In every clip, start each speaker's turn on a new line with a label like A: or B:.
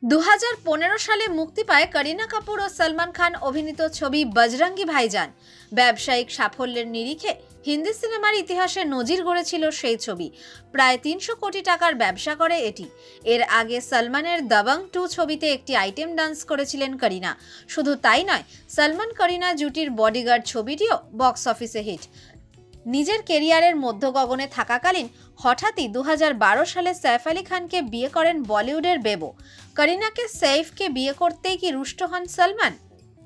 A: 2015 সালে মুক্তি পায় করিনা কাপুর ও সলমান খান অভিনীত ছবি বজরঙ্গি ভাইজান। ব্যবসায়িক সাফল্যের নিরিখে হিন্দি সিনেমার ইতিহাসে নজির গড়েছিল সেই ছবি। প্রায় 300 কোটি টাকার ব্যবসা করে এটি। এর আগে সলমানের দবং 2 ছবিতে একটি আইটেম ডান্স করেছিলেন করিনা। শুধু তাই নয়, সলমান করিনা জুটির বডিগার্ড ছবিটিও বক্স অফিসে হিট। নিজের কেরিয়ারের মধ্য গগনে থাকাকালীন হঠাৎই 2012 সালে সৈফ আলী খানকে বিয়ে করেন বলিউডের বেবো। করিনাকে সৈফকে বিয়ে করতেই কি রুষ্ট হন সলমান?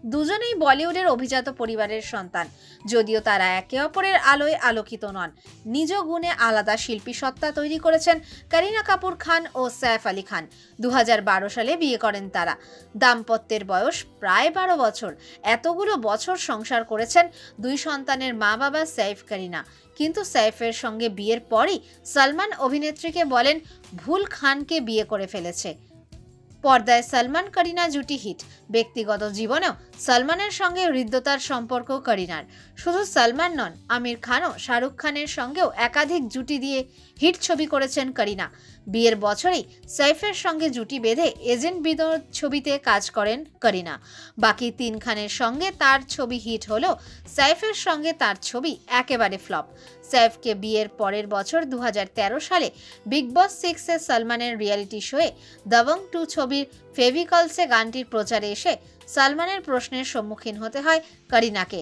A: দুজনেই বলিউডের অভিজাত পরিবারের সন্তান, যদিও তারা একে অপরের আলোয় আলোকিত নন। নিজ গুণে আলাদা শিল্পী সত্তা তৈরি করেছেন করিনা কাপুর খান ও সৈফ আলী খান। 2012 সালে বিয়ে করেন তারা। দাম্পত্যের বয়স প্রায় 12 বছর। এতগুলো বছর সংসার করেছেন দুই সন্তানের মা বাবা সৈফ করিনা। কিন্তু সৈফের সঙ্গে বিয়ের পরই সলমান অভিনেত্রীকে বলেন ভুল খানকে বিয়ে করে ফেলেছে। পর্দায় সলমান করিনা জুটি হিট। ব্যক্তিগত জীবনেও সলমানের সঙ্গে হৃদ্যতার সম্পর্ক করিনার। শুধু সলমান নন, আমির খানও শাহরুখ খানের সঙ্গেও একাধিক জুটি দিয়ে হিট ছবি করেছেন করিনা। বিয়ের বছরেই সৈফের সঙ্গে জুটি বেঁধে এজেন্ট বিনোদ ছবিতে কাজ করেন করিনা। বাকি 3 খানের সঙ্গে তার ছবি হিট হলেও সৈফের সঙ্গে তার ছবি একেবারে ফ্লপ। সৈফকে বিয়ের পরের বছর 2013 সালে বিগ বস 6 এ সলমানের রিয়েলিটি শোয়ে দবং 2 ছবির ফেভিকলসে গানটির প্রচারে এসে সলমানের প্রশ্নের সম্মুখীন হতে হয় করিনাকে।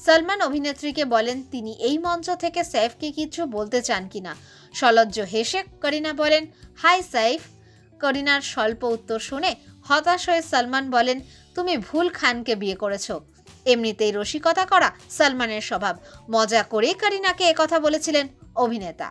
A: সলমান অভিনেত্রীকে বলেন তিনি এই মঞ্চ থেকে সৈফকে কিছু বলতে চান কিনা। সলজ্জ হেসে করিনা বলেন, হাই সৈফ। করিনার স্বল্প উত্তর শুনে হতাশ হয়ে সলমান বলেন, তুমি ভুল খানকে বিয়ে করেছো। এমনিতেই রসিকতা করা সলমানের স্বভাব। মজা করেই করিনাকে একথা বলেছিলেন অভিনেতা।